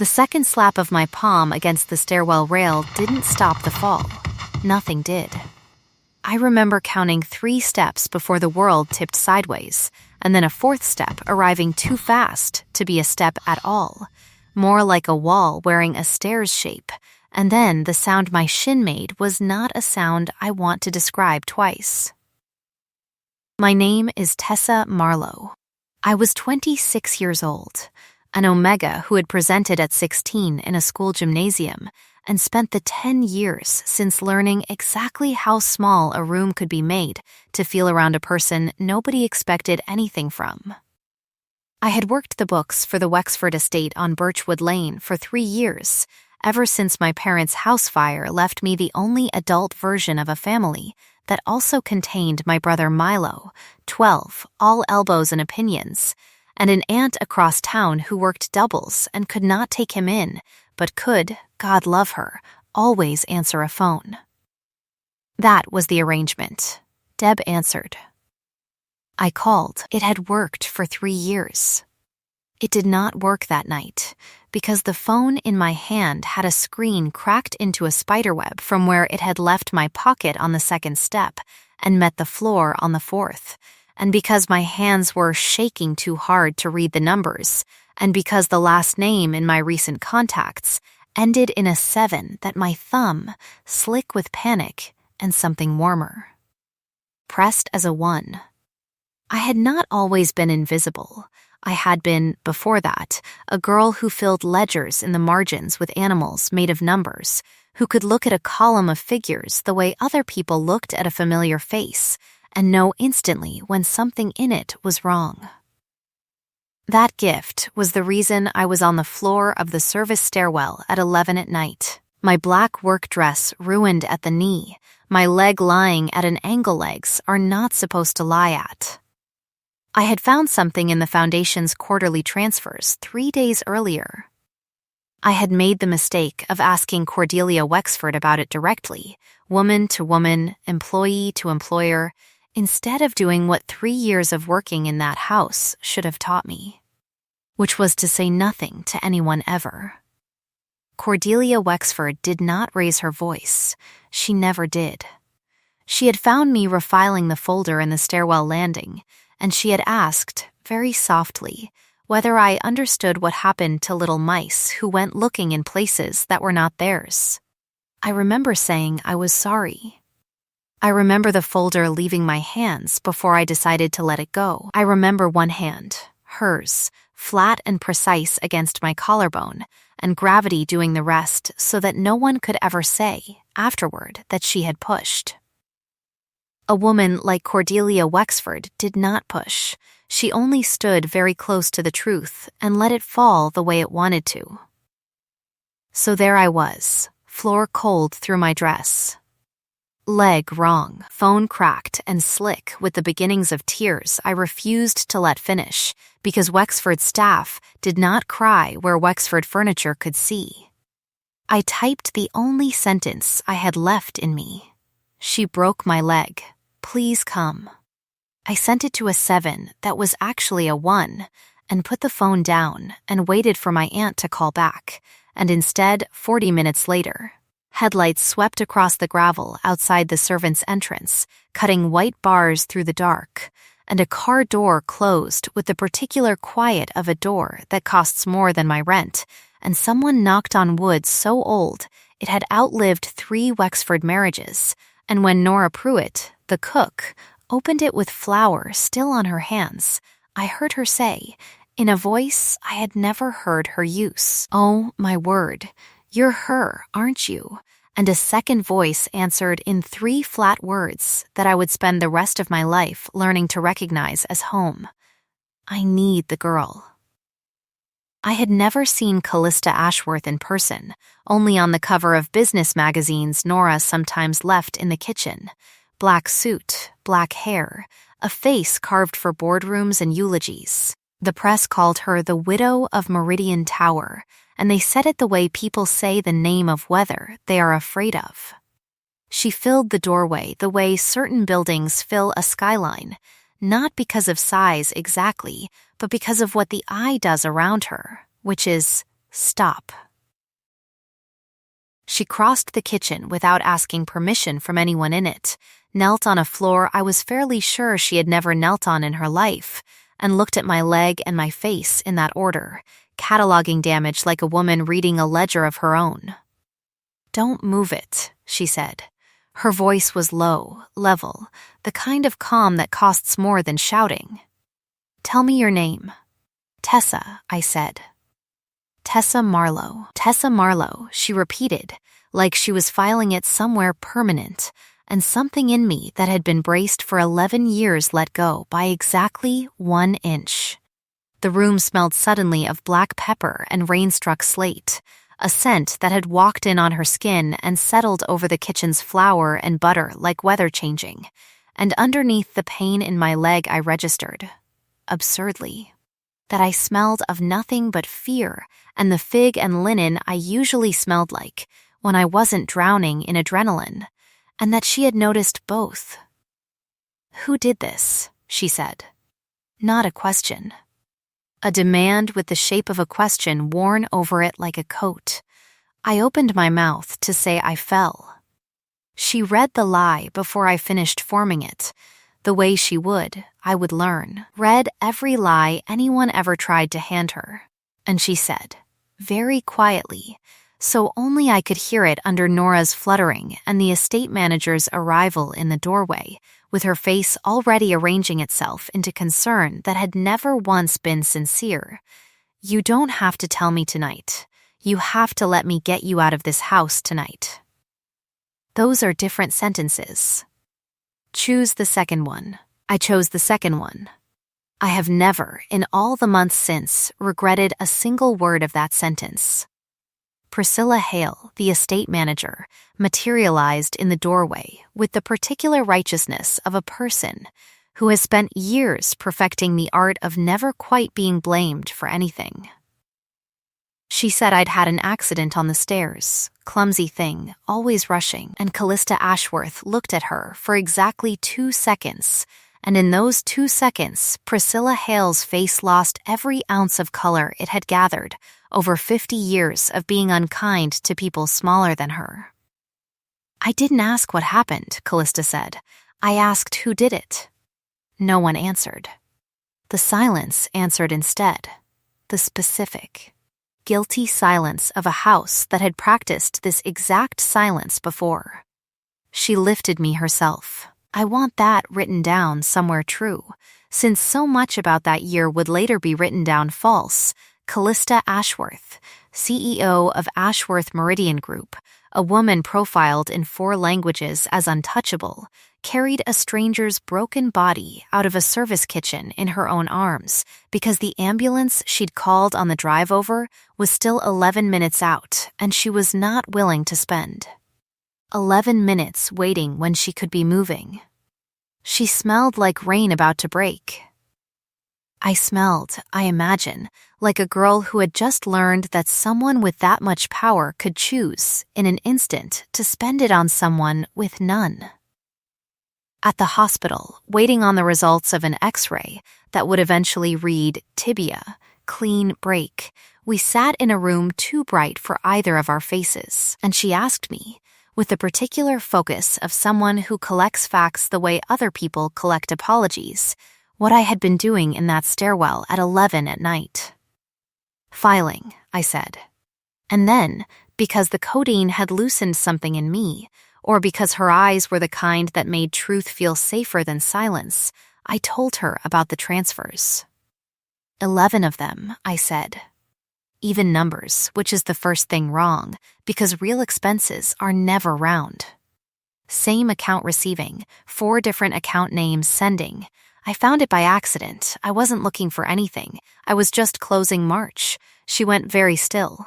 The second slap of my palm against the stairwell rail didn't stop the fall. Nothing did. I remember counting 3 steps before the world tipped sideways, and then a 4th step arriving too fast to be a step at all, more like a wall wearing a stairs shape, and then the sound my shin made was not a sound I want to describe twice. My name is Tessa Marlowe. I was 26 years old, an omega who had presented at 16 in a school gymnasium and spent the 10 years since learning exactly how small a room could be made to feel around a person nobody expected anything from. I had worked the books for the Wexford estate on Birchwood Lane for 3 years, ever since my parents' house fire left me the only adult version of a family that also contained my brother Milo, 12, all elbows and opinions, and an aunt across town who worked doubles and could not take him in, but could, God love her, always answer a phone. That was the arrangement. Deb answered. I called. It had worked for 3 years. It did not work that night, because the phone in my hand had a screen cracked into a spiderweb from where it had left my pocket on the 2nd step and met the floor on the 4th, and because my hands were shaking too hard to read the numbers, and because the last name in my recent contacts ended in a 7 that my thumb, slick with panic and something warmer, pressed as a 1. I had not always been invisible. I had been, before that, a girl who filled ledgers in the margins with animals made of numbers, who could look at a column of figures the way other people looked at a familiar face and know instantly when something in it was wrong. That gift was the reason I was on the floor of the service stairwell at 11 at night, my black work dress ruined at the knee, my leg lying at an angle legs are not supposed to lie at. I had found something in the foundation's quarterly transfers 3 days earlier. I had made the mistake of asking Cordelia Wexford about it directly, woman to woman, employee to employer, instead of doing what 3 years of working in that house should have taught me, which was to say nothing to anyone ever. Cordelia Wexford did not raise her voice. She never did. She had found me refiling the folder in the stairwell landing, and she had asked, very softly, whether I understood what happened to little mice who went looking in places that were not theirs. I remember saying I was sorry. I remember the folder leaving my hands before I decided to let it go. I remember one hand, hers, flat and precise against my collarbone, and gravity doing the rest so that no one could ever say, afterward, that she had pushed. A woman like Cordelia Wexford did not push. She only stood very close to the truth and let it fall the way it wanted to. So there I was, floor cold through my dress. Leg wrong, phone cracked and slick with the beginnings of tears I refused to let finish because Wexford staff did not cry where Wexford furniture could see. I typed the only sentence I had left in me. She broke my leg. Please come. I sent it to a 7 that was actually a 1 and put the phone down and waited for my aunt to call back, and instead, 40 minutes later, headlights swept across the gravel outside the servants' entrance, cutting white bars through the dark, and a car door closed with the particular quiet of a door that costs more than my rent, and someone knocked on wood so old it had outlived 3 Wexford marriages, and when Nora Pruitt, the cook, opened it with flour still on her hands, I heard her say, in a voice I had never heard her use, "Oh, my word, you're her, aren't you?" And a second voice answered in 3 flat words that I would spend the rest of my life learning to recognize as home. I need the girl. I had never seen Callista Ashworth in person, only on the cover of business magazines Nora sometimes left in the kitchen. Black suit, black hair, a face carved for boardrooms and eulogies. The press called her the widow of Meridian Tower, and they said it the way people say the name of weather they are afraid of. She filled the doorway the way certain buildings fill a skyline, not because of size exactly, but because of what the eye does around her, which is Stop. She crossed the kitchen without asking permission from anyone in it, knelt on a floor I was fairly sure she had never knelt on in her life, and looked at my leg and my face in that order, cataloging damage like a woman reading a ledger of her own. "Don't move it," she said. Her voice was low, level, the kind of calm that costs more than shouting. "Tell me your name." "Tessa," I said. "Tessa Marlowe. Tessa Marlowe," she repeated, like she was filing it somewhere permanent, and something in me that had been braced for 11 years let go by exactly 1 inch. The room smelled suddenly of black pepper and rain-struck slate, a scent that had walked in on her skin and settled over the kitchen's flour and butter like weather changing, and underneath the pain in my leg I registered, absurdly, that I smelled of nothing but fear and the fig and linen I usually smelled like when I wasn't drowning in adrenaline, and that she had noticed both. "Who did this?" she said. Not a question. A demand with the shape of a question worn over it like a coat. I opened my mouth to say I fell. She read the lie before I finished forming it. The way she would, I would learn. Read every lie anyone ever tried to hand her. And she said, very quietly, so only I could hear it under Nora's fluttering and the estate manager's arrival in the doorway, with her face already arranging itself into concern that had never once been sincere. "You don't have to tell me tonight. You have to let me get you out of this house tonight." Those are different sentences. Choose the second one. I chose the second one. I have never, in all the months since, regretted a single word of that sentence. Priscilla Hale, the estate manager, materialized in the doorway with the particular righteousness of a person who has spent years perfecting the art of never quite being blamed for anything. She said I'd had an accident on the stairs, clumsy thing, always rushing, and Callista Ashworth looked at her for exactly 2 seconds, and in those 2 seconds, Priscilla Hale's face lost every ounce of color it had gathered over 50 years of being unkind to people smaller than her. "I didn't ask what happened," Callista said. "I asked who did it." No one answered. The silence answered instead. The specific, guilty silence of a house that had practiced this exact silence before. She lifted me herself. I want that written down somewhere true, since so much about that year would later be written down false. Callista Ashworth, CEO of Ashworth Meridian Group, a woman profiled in 4 languages as untouchable, carried a stranger's broken body out of a service kitchen in her own arms because the ambulance she'd called on the drive over was still 11 minutes out and she was not willing to spend 11 minutes waiting when she could be moving. She smelled like rain about to break. I smelled, I imagine, like a girl who had just learned that someone with that much power could choose, in an instant, to spend it on someone with none. At the hospital, waiting on the results of an X-ray that would eventually read tibia, clean break, we sat in a room too bright for either of our faces, and she asked me, with the particular focus of someone who collects facts the way other people collect apologies, what I had been doing in that stairwell at 11 at night. "Filing," I said. And then, because the codeine had loosened something in me, or because her eyes were the kind that made truth feel safer than silence, I told her about the transfers. 11 of them, I said. Even numbers, which is the first thing wrong, because real expenses are never round. Same account receiving, 4 different account names sending. I found it by accident. I wasn't looking for anything. I was just closing March. She went very still.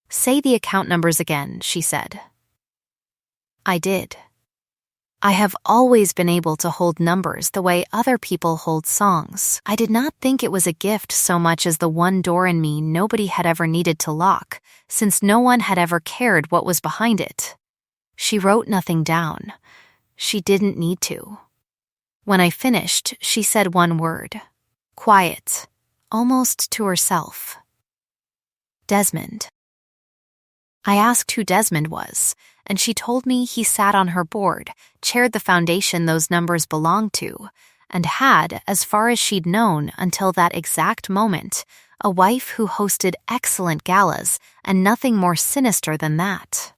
"Say the account numbers again," she said. I did. I have always been able to hold numbers the way other people hold songs. I did not think it was a gift so much as the one door in me nobody had ever needed to lock, since no one had ever cared what was behind it. She wrote nothing down. She didn't need to. When I finished, she said one word. Quiet. Almost to herself. Desmond. I asked who Desmond was, and she told me he sat on her board, chaired the foundation those numbers belonged to, and had, as far as she'd known until that exact moment, a wife who hosted excellent galas and nothing more sinister than that.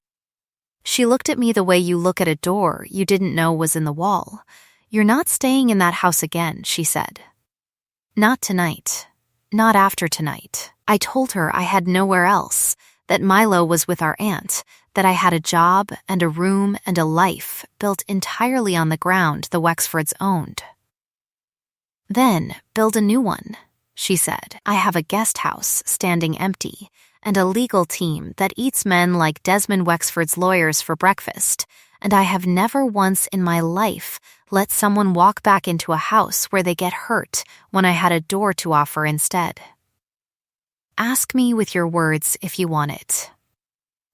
She looked at me the way you look at a door you didn't know was in the wall. "You're not staying in that house again," she said. "Not tonight. Not after tonight." I told her I had nowhere else, that Milo was with our aunt, that I had a job and a room and a life built entirely on the ground the Wexfords owned. "Then build a new one," she said. "I have a guest house standing empty and a legal team that eats men like Desmond Wexford's lawyers for breakfast, and I have never once in my life let someone walk back into a house where they get hurt when I had a door to offer instead. Ask me with your words if you want it.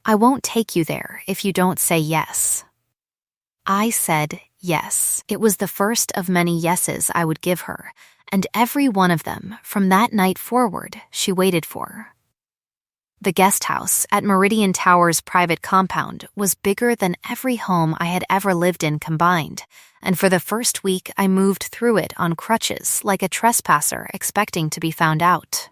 I won't take you there if you don't say yes." I said yes. It was the first of many yeses I would give her, and every one of them, from that night forward, she waited for. The guest house at Meridian Tower's private compound was bigger than every home I had ever lived in combined, and for the first week I moved through it on crutches like a trespasser expecting to be found out.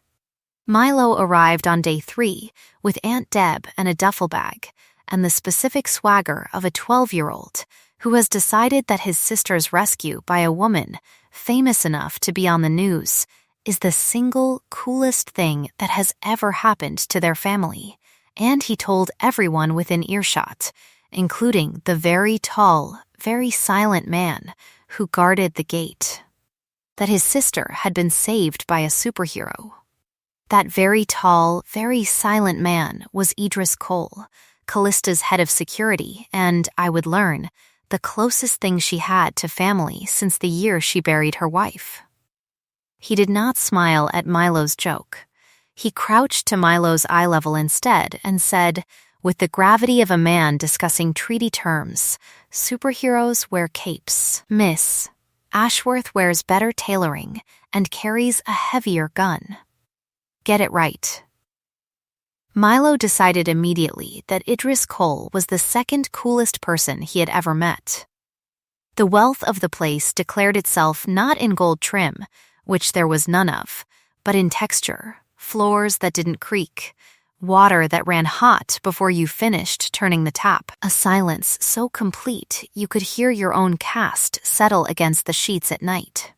Milo arrived on day 3 with Aunt Deb and a duffel bag, and the specific swagger of a 12-year-old who has decided that his sister's rescue by a woman famous enough to be on the news is the single coolest thing that has ever happened to their family, and he told everyone within earshot, including the very tall, very silent man who guarded the gate, that his sister had been saved by a superhero. That very tall, very silent man was Idris Cole, Callista's head of security, and, I would learn, the closest thing she had to family since the year she buried her wife. He did not smile at Milo's joke. He crouched to Milo's eye level instead and said, with the gravity of a man discussing treaty terms, "Superheroes wear capes. Miss, Ashworth wears better tailoring and carries a heavier gun. Get it right." Milo decided immediately that Idris Cole was the second coolest person he had ever met. The wealth of the place declared itself not in gold trim, which there was none of, but in texture, floors that didn't creak, water that ran hot before you finished turning the tap, a silence so complete you could hear your own cast settle against the sheets at night.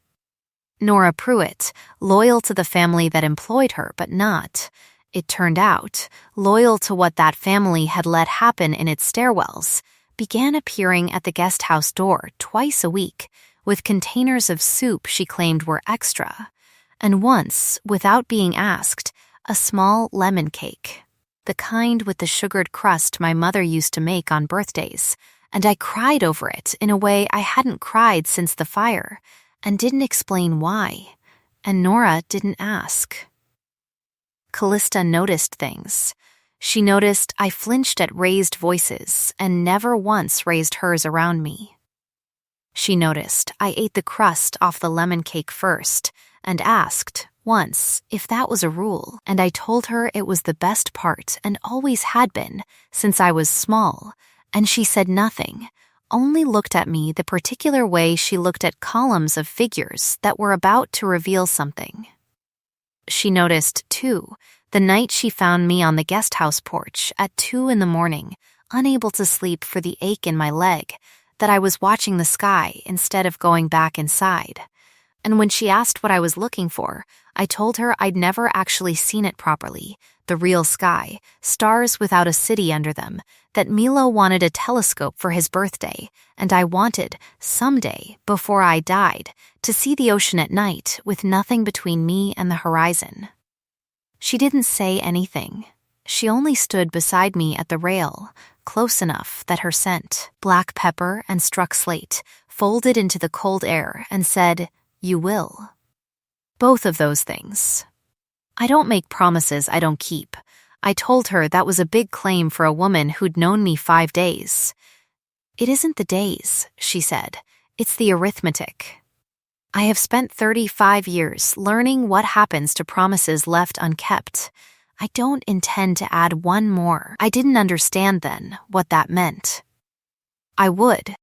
Nora Pruitt, loyal to the family that employed her but not, it turned out, loyal to what that family had let happen in its stairwells, began appearing at the guest house door twice a week with containers of soup she claimed were extra, and once, without being asked, a small lemon cake, the kind with the sugared crust my mother used to make on birthdays, and I cried over it in a way I hadn't cried since the fire, and didn't explain why, and Nora didn't ask. Callista noticed things. She noticed I flinched at raised voices and never once raised hers around me. She noticed I ate the crust off the lemon cake first and asked, once, if that was a rule, and I told her it was the best part and always had been since I was small, and she said nothing, only looked at me the particular way she looked at columns of figures that were about to reveal something. She noticed, too, the night she found me on the guest house porch at 2 a.m, unable to sleep for the ache in my leg, that I was watching the sky instead of going back inside. And when she asked what I was looking for, I told her I'd never actually seen it properly, the real sky, stars without a city under them, that Milo wanted a telescope for his birthday, and I wanted, someday, before I died, to see the ocean at night with nothing between me and the horizon. She didn't say anything. She only stood beside me at the rail, close enough that her scent, black pepper and struck slate, folded into the cold air and said, "You will." Both of those things. I don't make promises I don't keep. I told her that was a big claim for a woman who'd known me 5 days. "It isn't the days," she said. "It's the arithmetic." I have spent 35 years learning what happens to promises left unkept. I don't intend to add one more. I didn't understand then what that meant. I would.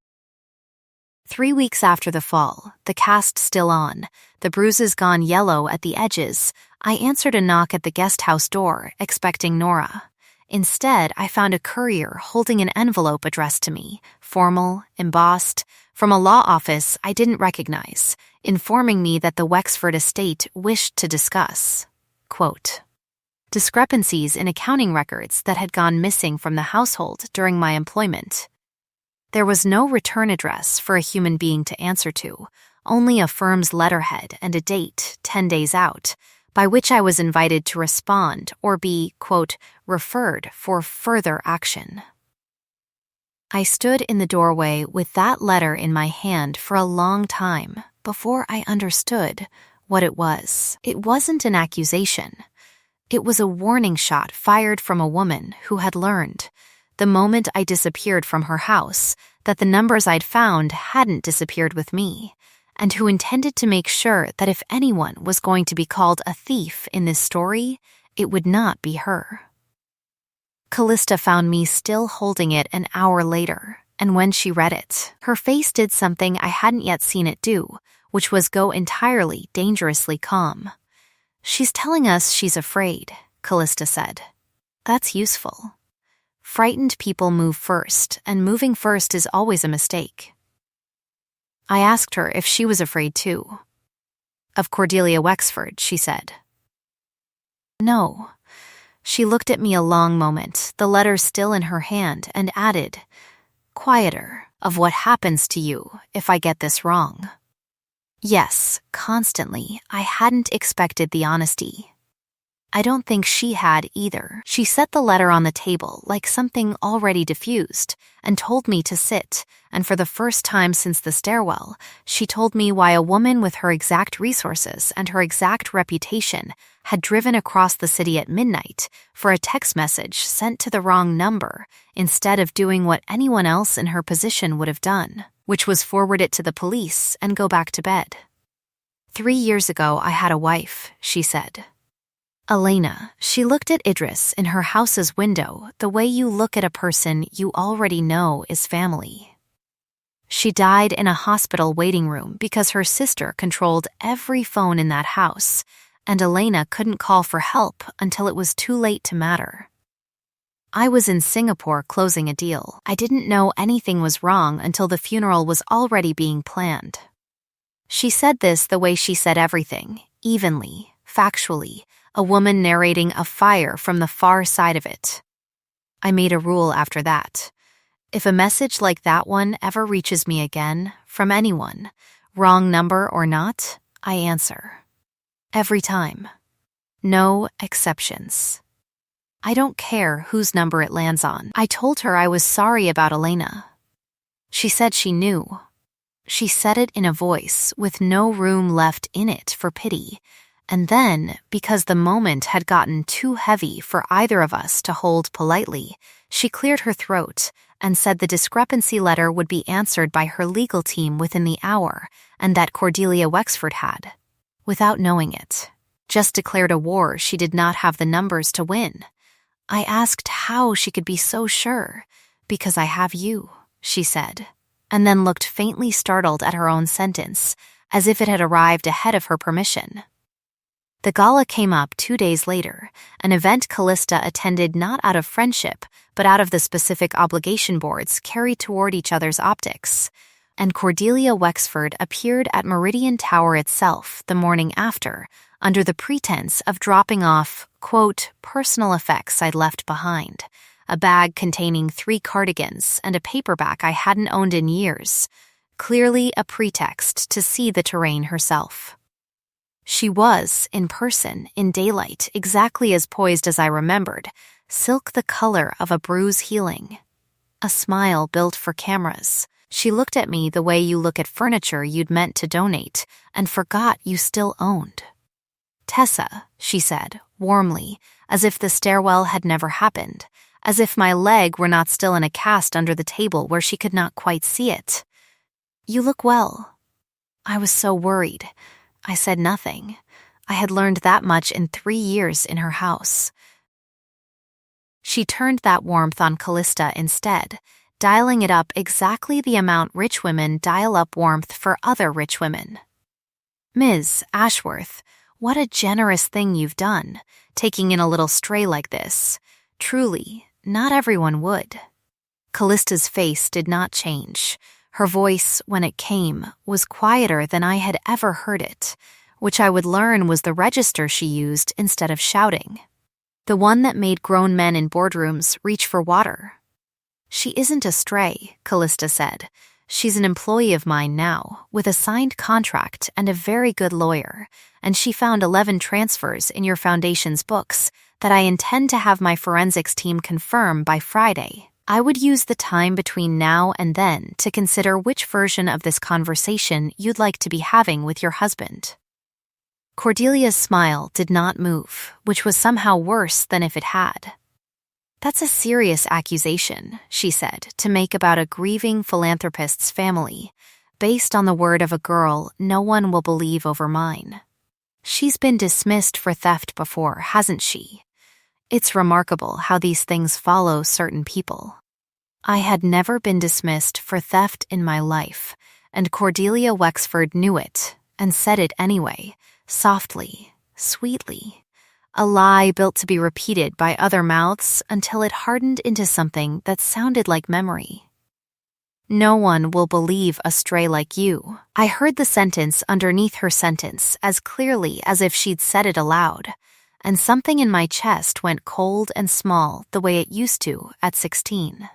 3 weeks after the fall, the cast still on, the bruises gone yellow at the edges, I answered a knock at the guest house door, expecting Nora. Instead, I found a courier holding an envelope addressed to me, formal, embossed, from a law office I didn't recognize, informing me that the Wexford estate wished to discuss, quote, discrepancies in accounting records that had gone missing from the household during my employment. There was no return address for a human being to answer to, only a firm's letterhead and a date, 10 days out, by which I was invited to respond or be, quote, referred for further action. I stood in the doorway with that letter in my hand for a long time before I understood what it was. It wasn't an accusation. It was a warning shot fired from a woman who had learned, the moment I disappeared from her house, that the numbers I'd found hadn't disappeared with me, and who intended to make sure that if anyone was going to be called a thief in this story, it would not be her. Callista found me still holding it an hour later, and when she read it, her face did something I hadn't yet seen it do, which was go entirely dangerously calm. She's telling us she's afraid, Callista said. That's useful. Frightened people move first, and moving first is always a mistake. I asked her if she was afraid too. Of Cordelia Wexford, she said. No. She looked at me a long moment, the letter still in her hand, and added, quieter, of what happens to you if I get this wrong. Yes, constantly, I hadn't expected the honesty. I don't think she had either. She set the letter on the table like something already diffused and told me to sit, and for the first time since the stairwell, she told me why a woman with her exact resources and her exact reputation had driven across the city at midnight for a text message sent to the wrong number instead of doing what anyone else in her position would have done, which was forward it to the police and go back to bed. 3 years ago, I had a wife, she said. Elena, she looked at Idris in her house's window the way you look at a person you already know is family. She died in a hospital waiting room because her sister controlled every phone in that house, and Elena couldn't call for help until it was too late to matter. I was in Singapore closing a deal. I didn't know anything was wrong until the funeral was already being planned. She said this the way she said everything, evenly, factually, a woman narrating a fire from the far side of it. I made a rule after that. If a message like that one ever reaches me again, from anyone, wrong number or not, I answer. Every time. No exceptions. I don't care whose number it lands on. I told her I was sorry about Elena. She said she knew. She said it in a voice with no room left in it for pity. And then, because the moment had gotten too heavy for either of us to hold politely, she cleared her throat and said the discrepancy letter would be answered by her legal team within the hour, and that Cordelia Wexford had, without knowing it, just declared a war she did not have the numbers to win. I asked how she could be so sure. Because I have you, she said, and then looked faintly startled at her own sentence, as if it had arrived ahead of her permission. The gala came up 2 days later, an event Callista attended not out of friendship, but out of the specific obligation boards carried toward each other's optics, and Cordelia Wexford appeared at Meridian Tower itself the morning after, under the pretense of dropping off, quote, personal effects I'd left behind, a bag containing 3 cardigans and a paperback I hadn't owned in years, clearly a pretext to see the terrain herself. She was, in person, in daylight, exactly as poised as I remembered, silk the color of a bruise healing. A smile built for cameras. She looked at me the way you look at furniture you'd meant to donate and forgot you still owned. Tessa, she said, warmly, as if the stairwell had never happened, as if my leg were not still in a cast under the table where she could not quite see it. You look well. I was so worried. I said nothing. I had learned that much in 3 years in her house. She turned that warmth on Callista instead, dialing it up exactly the amount rich women dial up warmth for other rich women. "Ms. Ashworth, what a generous thing you've done, taking in a little stray like this. Truly, not everyone would." Callista's face did not change. Her voice, when it came, was quieter than I had ever heard it, which I would learn was the register she used instead of shouting. The one that made grown men in boardrooms reach for water. "She isn't a stray," Callista said. "She's an employee of mine now, with a signed contract and a very good lawyer, and she found 11 transfers in your foundation's books that I intend to have my forensics team confirm by Friday. I would use the time between now and then to consider which version of this conversation you'd like to be having with your husband." Cordelia's smile did not move, which was somehow worse than if it had. "That's a serious accusation," she said, "to make about a grieving philanthropist's family. Based on the word of a girl no one will believe over mine. She's been dismissed for theft before, hasn't she? It's remarkable how these things follow certain people." I had never been dismissed for theft in my life, and Cordelia Wexford knew it, and said it anyway, softly, sweetly. A lie built to be repeated by other mouths until it hardened into something that sounded like memory. "No one will believe a stray like you." I heard the sentence underneath her sentence as clearly as if she'd said it aloud, and something in my chest went cold and small the way it used to at 16.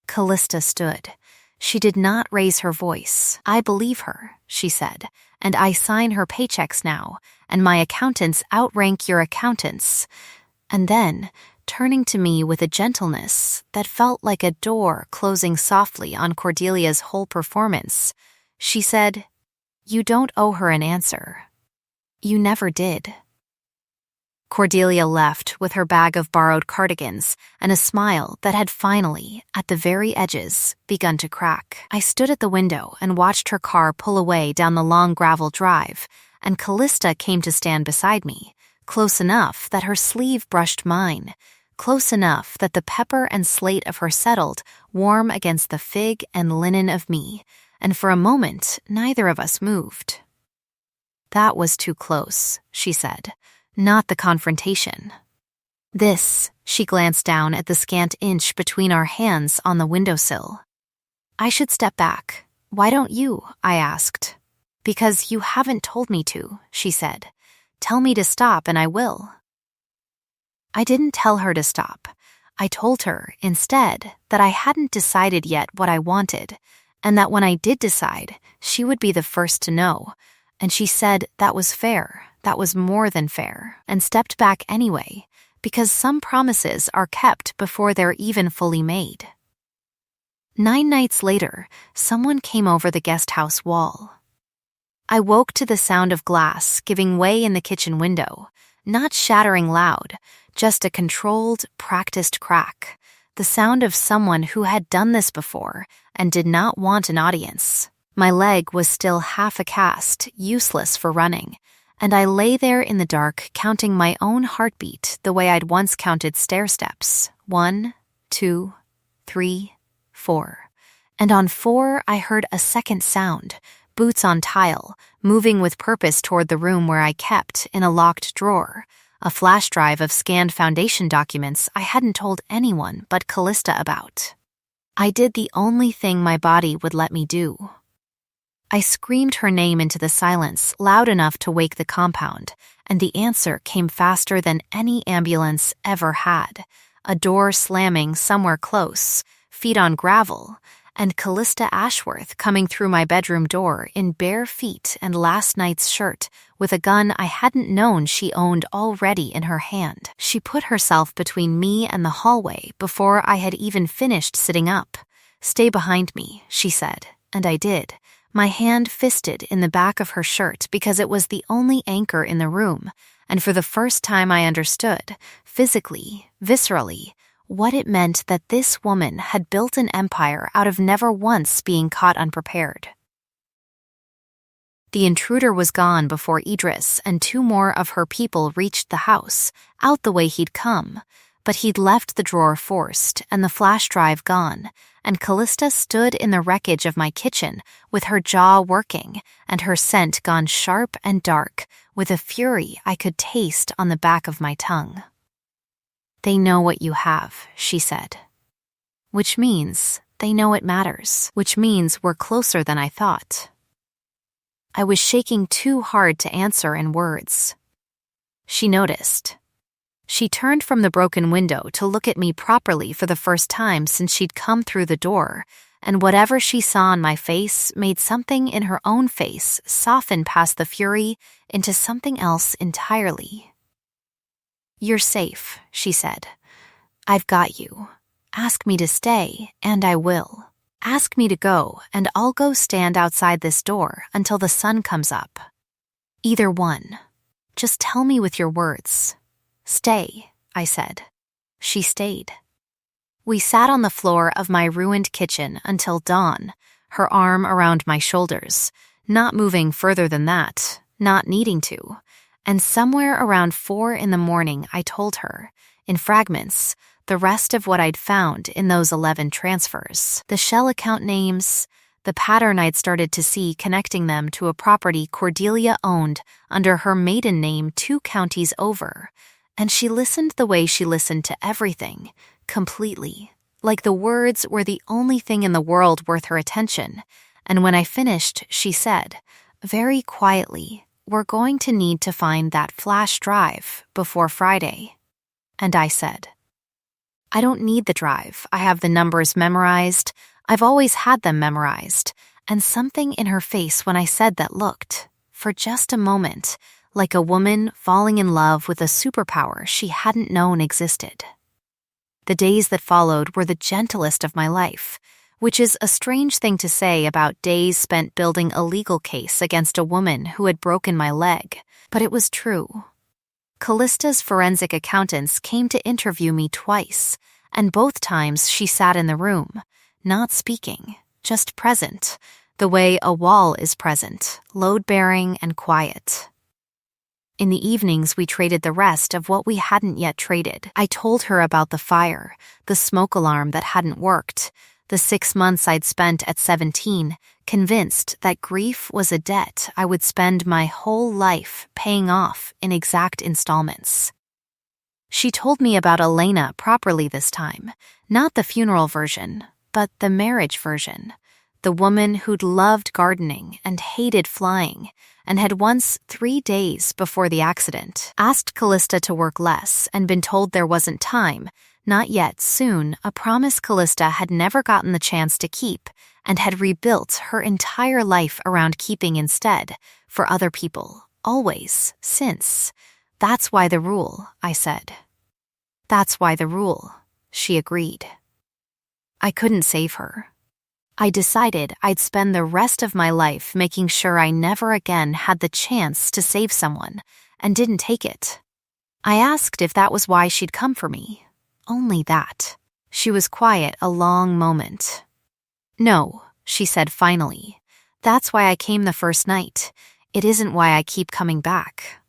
Callista stood. She did not raise her voice. "I believe her," she said, "and I sign her paychecks now, and my accountants outrank your accountants." And then, turning to me with a gentleness that felt like a door closing softly on Cordelia's whole performance, she said, "You don't owe her an answer. You never did." Cordelia left with her bag of borrowed cardigans and a smile that had finally, at the very edges, begun to crack. I stood at the window and watched her car pull away down the long gravel drive, and Callista came to stand beside me, close enough that her sleeve brushed mine, close enough that the pepper and slate of her settled, warm against the fig and linen of me, and for a moment neither of us moved. "That was too close," she said. "Not the confrontation. This," she glanced down at the scant inch between our hands on the windowsill. "I should step back. Why don't you?" I asked. "Because you haven't told me to," she said. "Tell me to stop and I will." I didn't tell her to stop. I told her, instead, that I hadn't decided yet what I wanted, and that when I did decide, she would be the first to know. And she said that was fair. That was more than fair, and stepped back anyway, because some promises are kept before they're even fully made. 9 nights later, someone came over the guest house wall. I woke to the sound of glass giving way in the kitchen window, not shattering loud, just a controlled, practiced crack, the sound of someone who had done this before and did not want an audience. My leg was still half a cast, useless for running, and I lay there in the dark counting my own heartbeat the way I'd once counted stair steps. 1, 2, 3, 4. And on 4 I heard a second sound, boots on tile, moving with purpose toward the room where I kept, in a locked drawer, a flash drive of scanned foundation documents I hadn't told anyone but Callista about. I did the only thing my body would let me do. I screamed her name into the silence, loud enough to wake the compound, and the answer came faster than any ambulance ever had. A door slamming somewhere close, feet on gravel, and Callista Ashworth coming through my bedroom door in bare feet and last night's shirt, with a gun I hadn't known she owned already in her hand. She put herself between me and the hallway before I had even finished sitting up. "Stay behind me," she said, and I did. My hand fisted in the back of her shirt because it was the only anchor in the room, and for the first time I understood, physically, viscerally, what it meant that this woman had built an empire out of never once being caught unprepared. The intruder was gone before Idris and 2 more of her people reached the house, out the way he'd come, But he'd left the drawer forced and the flash drive gone, and Callista stood in the wreckage of my kitchen with her jaw working and her scent gone sharp and dark with a fury I could taste on the back of my tongue. "They know what you have," she said. Which means they know it matters, which means we're closer than I thought. I was shaking too hard to answer in words. She noticed. She turned from the broken window to look at me properly for the first time since she'd come through the door, and whatever she saw on my face made something in her own face soften past the fury into something else entirely. "You're safe," she said. "I've got you. Ask me to stay, and I will. Ask me to go, and I'll go stand outside this door until the sun comes up. Either one. Just tell me with your words." "Stay," I said. She stayed. We sat on the floor of my ruined kitchen until dawn, her arm around my shoulders, not moving further than that, not needing to. And somewhere around 4 in the morning, I told her, in fragments, the rest of what I'd found in those 11 transfers. The shell account names, the pattern I'd started to see connecting them to a property Cordelia owned under her maiden name 2 counties over. And she listened the way she listened to everything, completely, like the words were the only thing in the world worth her attention. And when I finished, she said, very quietly, "We're going to need to find that flash drive before Friday." And I said, "I don't need the drive. I have the numbers memorized. I've always had them memorized." And something in her face when I said that looked, for just a moment, like a woman falling in love with a superpower she hadn't known existed. The days that followed were the gentlest of my life, which is a strange thing to say about days spent building a legal case against a woman who had broken my leg, but it was true. Callista's forensic accountants came to interview me twice, and both times she sat in the room, not speaking, just present, the way a wall is present, load-bearing and quiet. In the evenings, we traded the rest of what we hadn't yet traded. I told her about the fire, the smoke alarm that hadn't worked, the 6 months I'd spent at 17, convinced that grief was a debt I would spend my whole life paying off in exact installments. She told me about Elena properly this time, not the funeral version, but the marriage version, the woman who'd loved gardening and hated flying, and had once, 3 days before the accident, asked Callista to work less and been told there wasn't time, not yet, soon, a promise Callista had never gotten the chance to keep, and had rebuilt her entire life around keeping instead, for other people, always, since. "That's why the rule," I said. "That's why the rule," she agreed. I couldn't save her. I decided I'd spend the rest of my life making sure I never again had the chance to save someone, and didn't take it. I asked if that was why she'd come for me. Only that. She was quiet a long moment. "No," she said finally. "That's why I came the first night. It isn't why I keep coming back."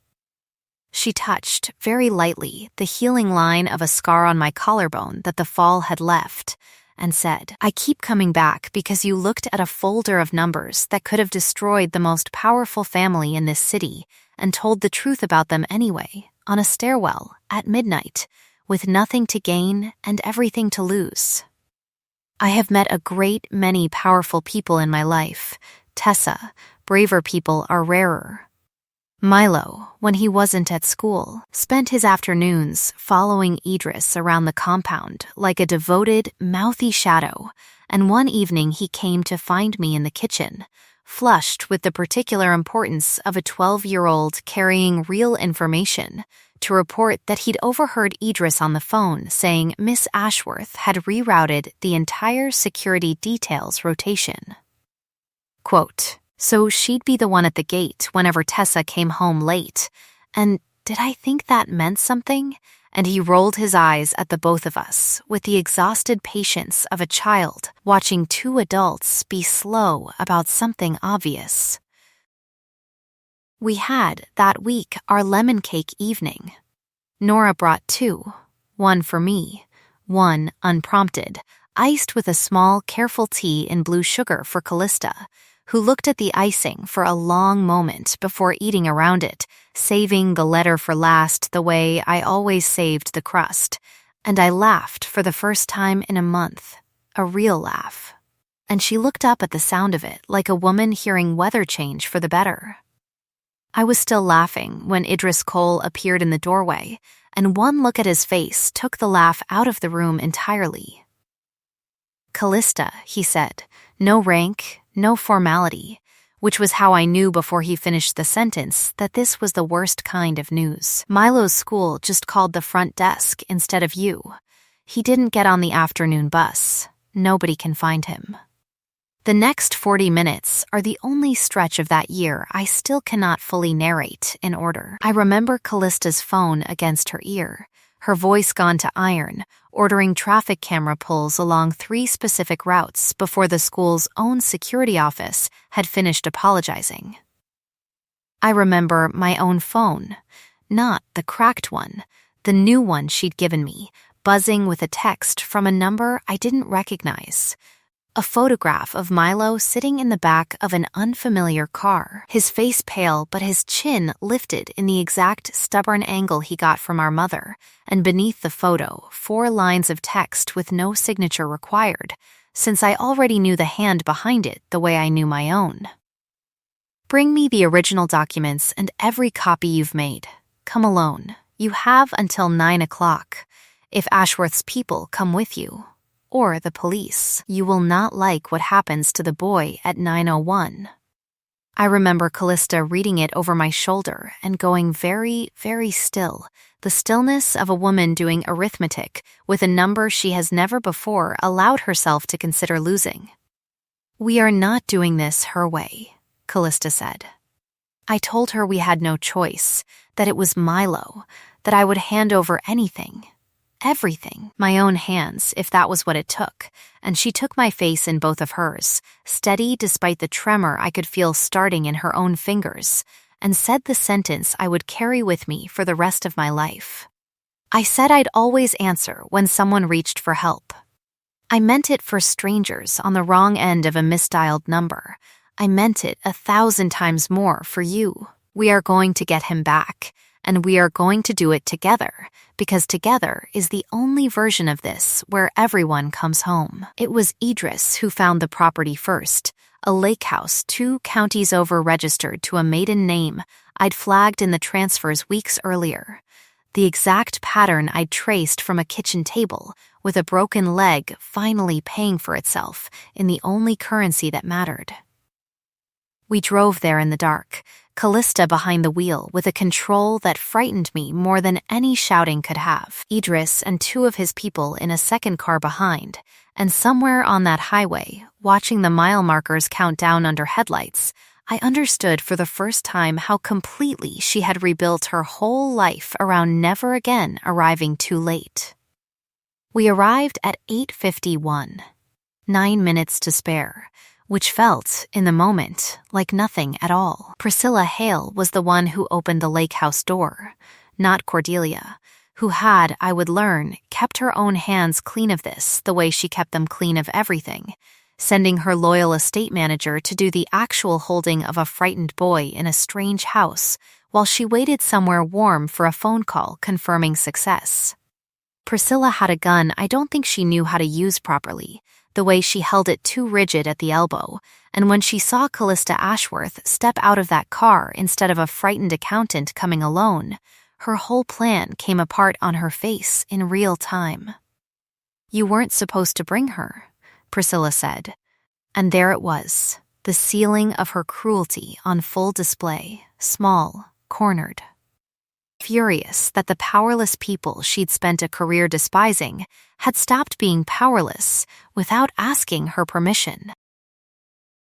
She touched, very lightly, the healing line of a scar on my collarbone that the fall had left, and said, "I keep coming back because you looked at a folder of numbers that could have destroyed the most powerful family in this city and told the truth about them anyway, on a stairwell, at midnight, with nothing to gain and everything to lose." I have met a great many powerful people in my life. Tessa, braver people are rarer. Milo, when he wasn't at school, spent his afternoons following Idris around the compound like a devoted, mouthy shadow, and one evening he came to find me in the kitchen, flushed with the particular importance of a 12-year-old carrying real information, to report that he'd overheard Idris on the phone saying Miss Ashworth had rerouted the entire security details rotation. Quote, "So she'd be the one at the gate whenever Tessa came home late. And did I think that meant something?" And he rolled his eyes at the both of us with the exhausted patience of a child watching 2 adults be slow about something obvious. We had, that week, our lemon cake evening. Nora brought 2. One for me, one unprompted, iced with a small, careful tea in blue sugar for Callista, who looked at the icing for a long moment before eating around it, saving the letter for last the way I always saved the crust. And I laughed for the first time in a month, a real laugh. And she looked up at the sound of it like a woman hearing weather change for the better. I was still laughing when Idris Cole appeared in the doorway, and one look at his face took the laugh out of the room entirely. "Callista," he said, no rank, no formality, which was how I knew before he finished the sentence that this was the worst kind of news. "Milo's school just called the front desk instead of you. He didn't get on the afternoon bus. Nobody can find him." The next 40 minutes are the only stretch of that year I still cannot fully narrate in order. I remember Callista's phone against her ear, her voice gone to iron, ordering traffic camera pulls along 3 specific routes before the school's own security office had finished apologizing. I remember my own phone, not the cracked one, the new one she'd given me, buzzing with a text from a number I didn't recognize. A photograph of Milo sitting in the back of an unfamiliar car, his face pale but his chin lifted in the exact stubborn angle he got from our mother, and beneath the photo, 4 lines of text with no signature required, since I already knew the hand behind it the way I knew my own. "Bring me the original documents and every copy you've made. Come alone. You have until 9 o'clock. If Ashworth's people come with you, or the police, you will not like what happens to the boy at 9:01. I remember Callista reading it over my shoulder and going very, very still, the stillness of a woman doing arithmetic with a number she has never before allowed herself to consider losing. "We are not doing this her way," Callista said. I told her we had no choice, that it was Milo, that I would hand over anything. Everything, my own hands, if that was what it took, and she took my face in both of hers, steady despite the tremor I could feel starting in her own fingers, and said the sentence I would carry with me for the rest of my life. I said I'd always answer when someone reached for help. I meant it for strangers on the wrong end of a misdialed number. I meant it 1,000 times more for you. We are going to get him back, and we are going to do it together, because together is the only version of this where everyone comes home. It was Idris who found the property first, a lake house 2 counties over registered to a maiden name I'd flagged in the transfers weeks earlier. The exact pattern I'd traced from a kitchen table, with a broken leg finally paying for itself in the only currency that mattered. We drove there in the dark, Callista behind the wheel with a control that frightened me more than any shouting could have, Idris and 2 of his people in a second car behind, and somewhere on that highway, watching the mile markers count down under headlights, I understood for the first time how completely she had rebuilt her whole life around never again arriving too late. We arrived at 8:51, 9 minutes to spare, which felt, in the moment, like nothing at all. Priscilla Hale was the one who opened the lake house door, not Cordelia, who had, I would learn, kept her own hands clean of this the way she kept them clean of everything, sending her loyal estate manager to do the actual holding of a frightened boy in a strange house while she waited somewhere warm for a phone call confirming success. Priscilla had a gun I don't think she knew how to use properly, the way she held it too rigid at the elbow, and when she saw Callista Ashworth step out of that car instead of a frightened accountant coming alone, her whole plan came apart on her face in real time. "You weren't supposed to bring her," Priscilla said. And there it was, the ceiling of her cruelty on full display, small, cornered. Furious that the powerless people she'd spent a career despising had stopped being powerless without asking her permission.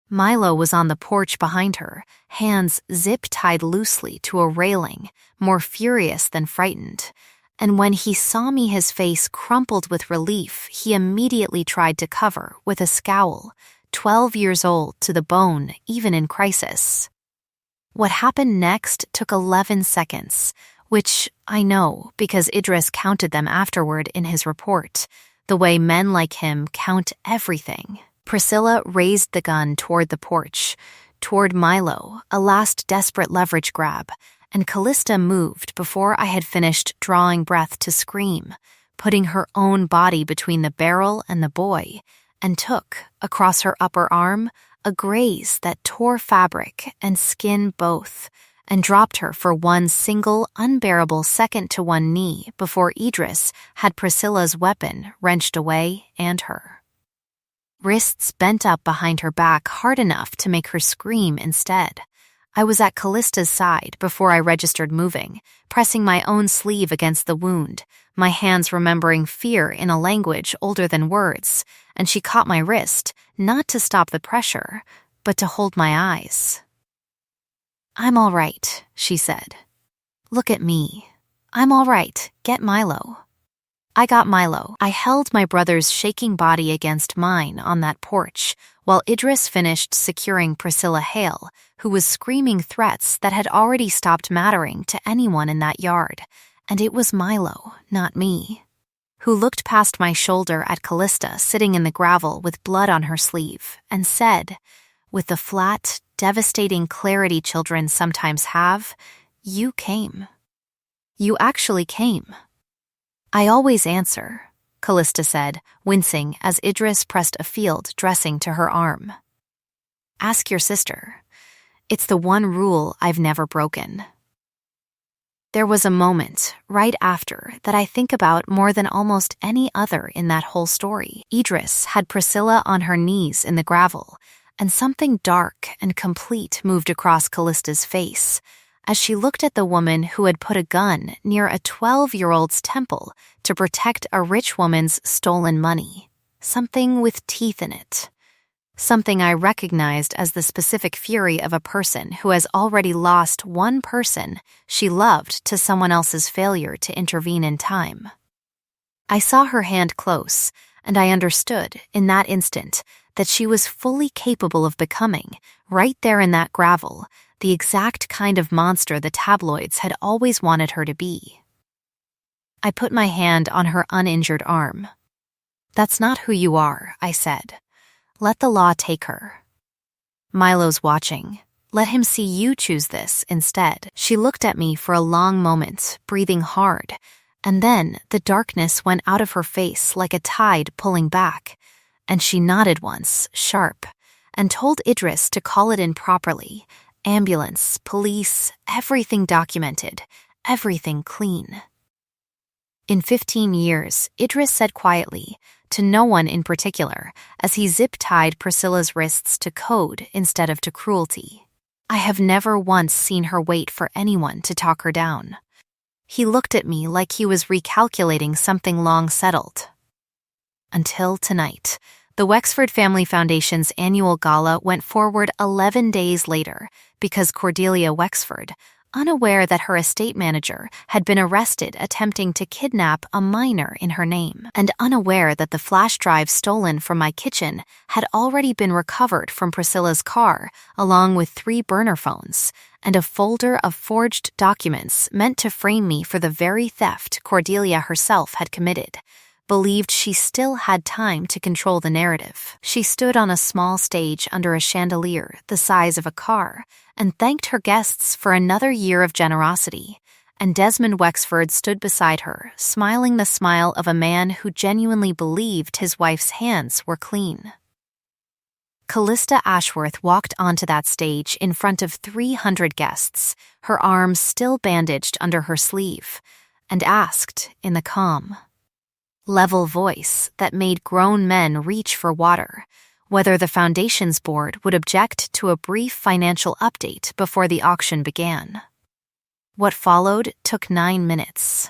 Milo was on the porch behind her, hands zip-tied loosely to a railing, more furious than frightened. And when he saw me, his face crumpled with relief, he immediately tried to cover with a scowl, 12 years old to the bone, even in crisis. What happened next took 11 seconds, which I know because Idris counted them afterward in his report, the way men like him count everything. Priscilla raised the gun toward the porch, toward Milo, a last desperate leverage grab, and Callista moved before I had finished drawing breath to scream, putting her own body between the barrel and the boy, and took, across her upper arm, a graze that tore fabric and skin both, and dropped her for one single, unbearable second to one knee before Idris had Priscilla's weapon wrenched away and her. Wrists bent up behind her back hard enough to make her scream instead. I was at Callista's side before I registered moving, pressing my own sleeve against the wound, my hands remembering fear in a language older than words, and she caught my wrist, not to stop the pressure, but to hold my eyes. "I'm all right," she said. "Look at me. I'm all right. Get Milo." I got Milo. I held my brother's shaking body against mine on that porch, while Idris finished securing Priscilla Hale, who was screaming threats that had already stopped mattering to anyone in that yard, and it was Milo, not me, who looked past my shoulder at Callista sitting in the gravel with blood on her sleeve, and said, with the flat, devastating clarity children sometimes have, "You came. You actually came." "I always answer," Callista said, wincing as Idris pressed a field dressing to her arm. "Ask your sister. It's the one rule I've never broken." There was a moment, right after, that I think about more than almost any other in that whole story. Idris had Priscilla on her knees in the gravel, and something dark and complete moved across Callista's face as she looked at the woman who had put a gun near a 12-year-old's temple to protect a rich woman's stolen money. Something with teeth in it. Something I recognized as the specific fury of a person who has already lost one person she loved to someone else's failure to intervene in time. I saw her hand close, and I understood, in that instant, that she was fully capable of becoming, right there in that gravel, the exact kind of monster the tabloids had always wanted her to be. I put my hand on her uninjured arm. "That's not who you are," I said. "Let the law take her. Milo's watching. Let him see you choose this instead." She looked at me for a long moment, breathing hard, and then the darkness went out of her face like a tide pulling back, and she nodded once, sharp, and told Idris to call it in properly. Ambulance, police, everything documented, everything clean. In 15 years, Idris said quietly, to no one in particular, as he zip-tied Priscilla's wrists to code instead of to cruelty, "I have never once seen her wait for anyone to talk her down." He looked at me like he was recalculating something long settled. Until tonight, the Wexford Family Foundation's annual gala went forward 11 days later because Cordelia Wexford, unaware that her estate manager had been arrested attempting to kidnap a minor in her name, and unaware that the flash drive stolen from my kitchen had already been recovered from Priscilla's car, along with 3 burner phones, and a folder of forged documents meant to frame me for the very theft Cordelia herself had committed, believed she still had time to control the narrative. She stood on a small stage under a chandelier the size of a car and thanked her guests for another year of generosity, and Desmond Wexford stood beside her, smiling the smile of a man who genuinely believed his wife's hands were clean. Callista Ashworth walked onto that stage in front of 300 guests, her arms still bandaged under her sleeve, and asked, in the calm, level voice that made grown men reach for water, whether the Foundation's board would object to a brief financial update before the auction began. What followed took 9 minutes.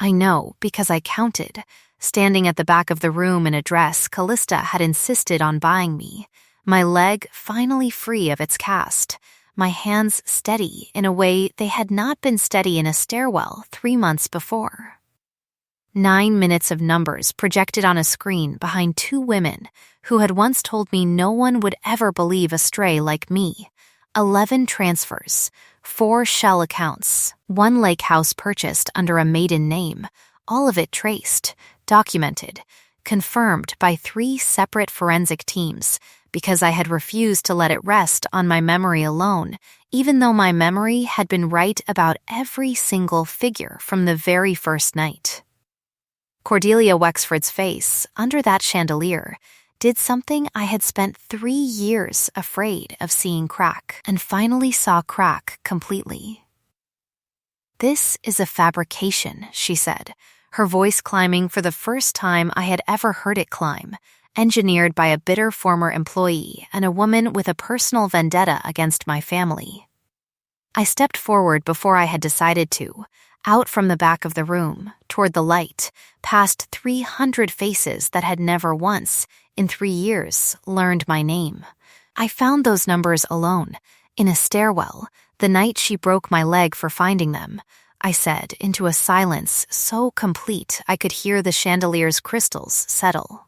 I know because I counted, standing at the back of the room in a dress Callista had insisted on buying me, my leg finally free of its cast, my hands steady in a way they had not been steady in a stairwell 3 months before. 9 minutes of numbers projected on a screen behind 2 women who had once told me no one would ever believe a stray like me. 11 transfers, 4 shell accounts, 1 lake house purchased under a maiden name, all of it traced, documented, confirmed by 3 separate forensic teams, because I had refused to let it rest on my memory alone, even though my memory had been right about every single figure from the very first night. Cordelia Wexford's face, under that chandelier, did something I had spent 3 years afraid of seeing crack, and finally saw crack completely. "This is a fabrication," she said, her voice climbing for the first time I had ever heard it climb, engineered by a bitter former employee and a woman with a personal vendetta against my family. I stepped forward before I had decided to, out from the back of the room, toward the light, past 300 faces that had never once, in 3 years, learned my name. I found those numbers alone, in a stairwell, the night she broke my leg for finding them, I said, into a silence so complete I could hear the chandelier's crystals settle.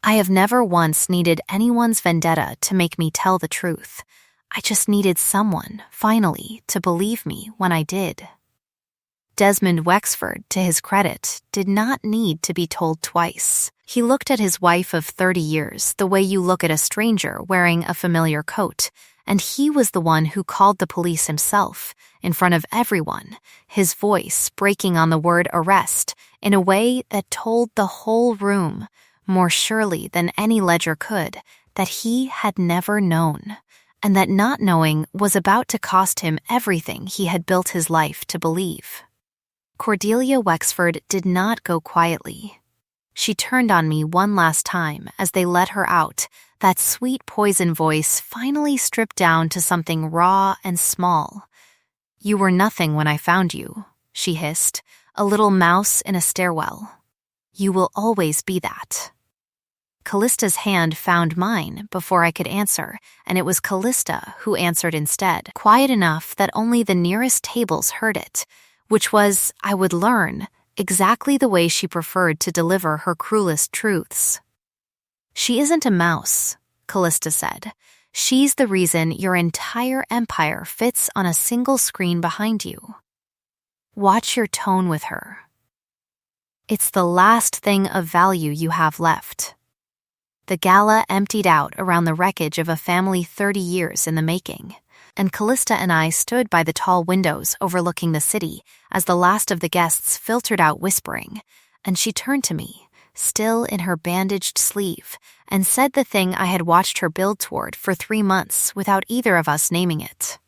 I have never once needed anyone's vendetta to make me tell the truth. I just needed someone, finally, to believe me when I did. Desmond Wexford, to his credit, did not need to be told twice. He looked at his wife of 30 years the way you look at a stranger wearing a familiar coat, and he was the one who called the police himself, in front of everyone, his voice breaking on the word arrest in a way that told the whole room, more surely than any ledger could, that he had never known, and that not knowing was about to cost him everything he had built his life to believe. Cordelia Wexford did not go quietly. She turned on me one last time as they let her out, that sweet poison voice finally stripped down to something raw and small. "You were nothing when I found you," she hissed, a little mouse in a stairwell. "You will always be that." Callista's hand found mine before I could answer, and it was Callista who answered instead, quiet enough that only the nearest tables heard it, which was, I would learn, exactly the way she preferred to deliver her cruelest truths. "She isn't a mouse," Callista said. "She's the reason your entire empire fits on a single screen behind you. Watch your tone with her. It's the last thing of value you have left." The gala emptied out around the wreckage of a family 30 years in the making, and Callista and I stood by the tall windows overlooking the city as the last of the guests filtered out whispering, and she turned to me, still in her bandaged sleeve, and said the thing I had watched her build toward for 3 months without either of us naming it.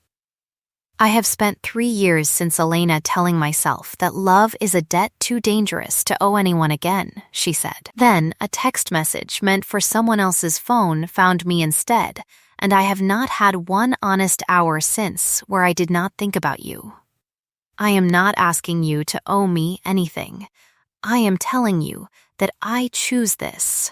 "I have spent 3 years since Elena telling myself that love is a debt too dangerous to owe anyone again," she said. "Then a text message meant for someone else's phone found me instead, and I have not had one honest hour since where I did not think about you. I am not asking you to owe me anything. I am telling you that I choose this.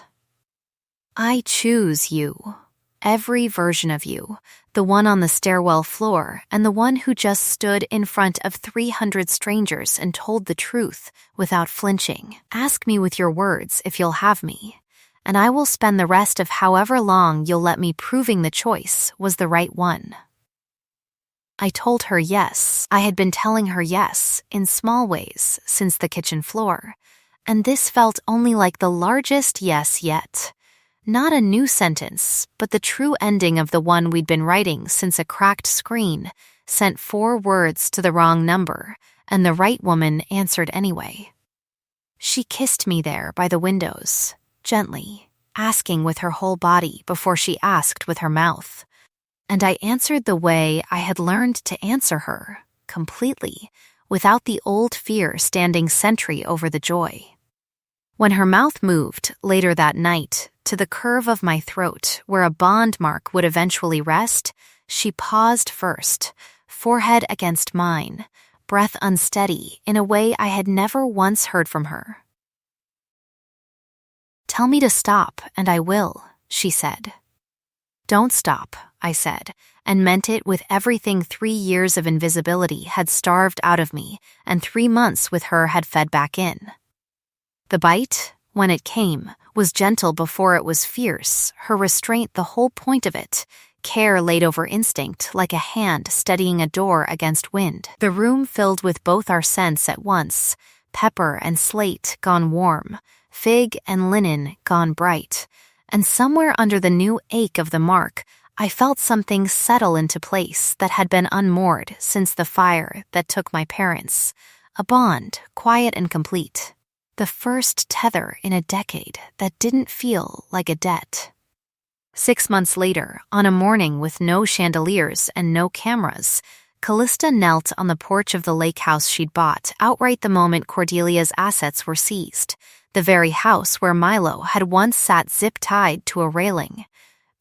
I choose you. Every version of you, the one on the stairwell floor and the one who just stood in front of 300 strangers and told the truth without flinching. Ask me with your words if you'll have me, and I will spend the rest of however long you'll let me proving the choice was the right one." I told her yes. I had been telling her yes, in small ways, since the kitchen floor, and this felt only like the largest yes yet. Not a new sentence, but the true ending of the one we'd been writing since a cracked screen sent 4 words to the wrong number, and the right woman answered anyway. She kissed me there by the windows, gently, asking with her whole body before she asked with her mouth. And I answered the way I had learned to answer her, completely, without the old fear standing sentry over the joy. When her mouth moved, later that night, to the curve of my throat where a bond mark would eventually rest, she paused first, forehead against mine, breath unsteady in a way I had never once heard from her. "Tell me to stop, and I will," she said. "Don't stop," I said, and meant it with everything 3 years of invisibility had starved out of me and 3 months with her had fed back in. The bite, when it came, was gentle before it was fierce, her restraint the whole point of it, care laid over instinct like a hand steadying a door against wind. The room filled with both our scents at once, pepper and slate gone warm, fig and linen gone bright, and somewhere under the new ache of the mark, I felt something settle into place that had been unmoored since the fire that took my parents, a bond, quiet and complete. The first tether in a decade that didn't feel like a debt. 6 months later, on a morning with no chandeliers and no cameras, Callista knelt on the porch of the lake house she'd bought outright the moment Cordelia's assets were seized, the very house where Milo had once sat zip-tied to a railing,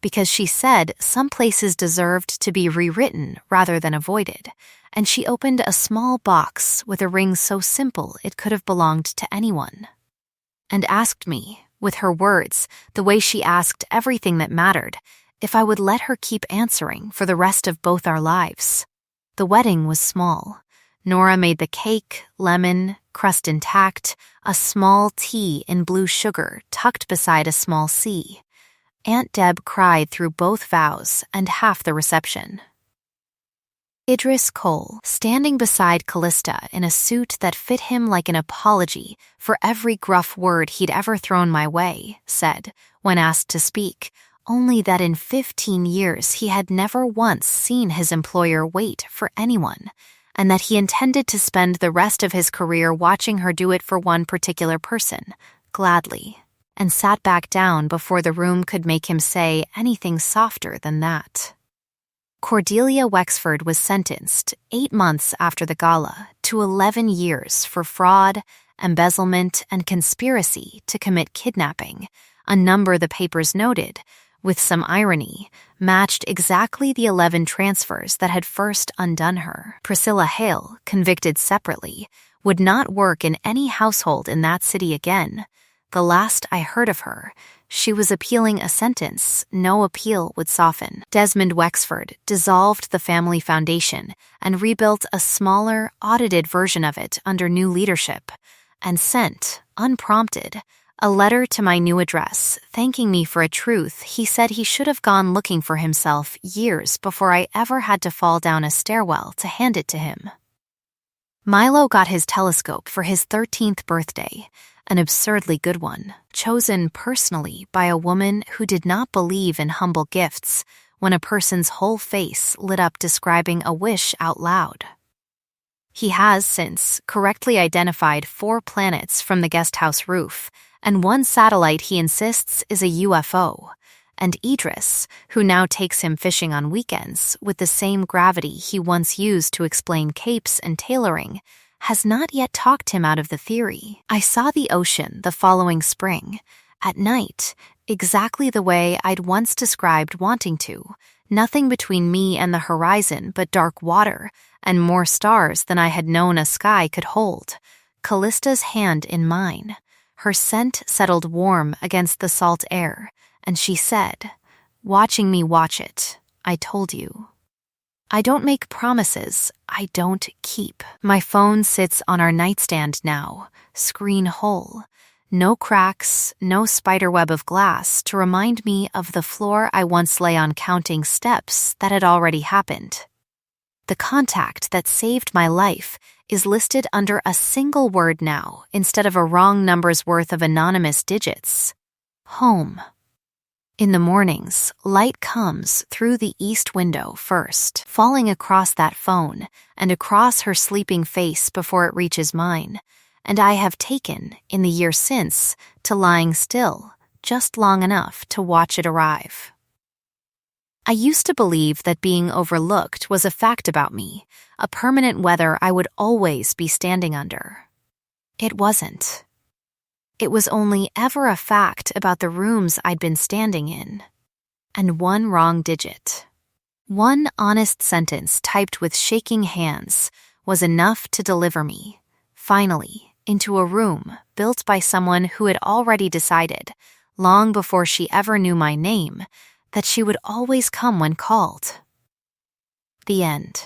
because she said some places deserved to be rewritten rather than avoided, and she opened a small box with a ring so simple it could have belonged to anyone, and asked me, with her words, the way she asked everything that mattered, if I would let her keep answering for the rest of both our lives. The wedding was small. Nora made the cake, lemon, crust intact, a small T in blue sugar tucked beside a small C. Aunt Deb cried through both vows and half the reception. Idris Cole, standing beside Callista in a suit that fit him like an apology for every gruff word he'd ever thrown my way, said, when asked to speak, only that in 15 years he had never once seen his employer wait for anyone, and that he intended to spend the rest of his career watching her do it for one particular person, gladly, and sat back down before the room could make him say anything softer than that. Cordelia Wexford was sentenced 8 months after the gala to 11 years for fraud, embezzlement, and conspiracy to commit kidnapping, a number the papers noted, with some irony, matched exactly the 11 transfers that had first undone her. Priscilla Hale, convicted separately, would not work in any household in that city again. The last I heard of her, she was appealing a sentence no appeal would soften. Desmond Wexford dissolved the family foundation and rebuilt a smaller, audited version of it under new leadership, and sent, unprompted, a letter to my new address thanking me for a truth he said he should have gone looking for himself years before I ever had to fall down a stairwell to hand it to him. Milo got his telescope for his 13th birthday, an absurdly good one, chosen personally by a woman who did not believe in humble gifts when a person's whole face lit up describing a wish out loud. He has since correctly identified 4 planets from the guest house roof, and 1 satellite he insists is a UFO, and Idris, who now takes him fishing on weekends with the same gravity he once used to explain capes and tailoring, has not yet talked him out of the theory. I saw the ocean the following spring, at night, exactly the way I'd once described wanting to, nothing between me and the horizon but dark water and more stars than I had known a sky could hold, Callista's hand in mine. Her scent settled warm against the salt air, and she said, watching me watch it, I told you. I don't make promises I don't keep. My phone sits on our nightstand now, screen whole. No cracks, no spiderweb of glass to remind me of the floor I once lay on counting steps that had already happened. The contact that saved my life is listed under a single word now instead of a wrong number's worth of anonymous digits. Home. In the mornings, light comes through the east window first, falling across that phone and across her sleeping face before it reaches mine, and I have taken, in the year since, to lying still, just long enough to watch it arrive. I used to believe that being overlooked was a fact about me, a permanent weather I would always be standing under. It wasn't. It was only ever a fact about the rooms I'd been standing in. And 1 wrong digit. 1 honest sentence typed with shaking hands was enough to deliver me, finally, into a room built by someone who had already decided, long before she ever knew my name, that she would always come when called. The end.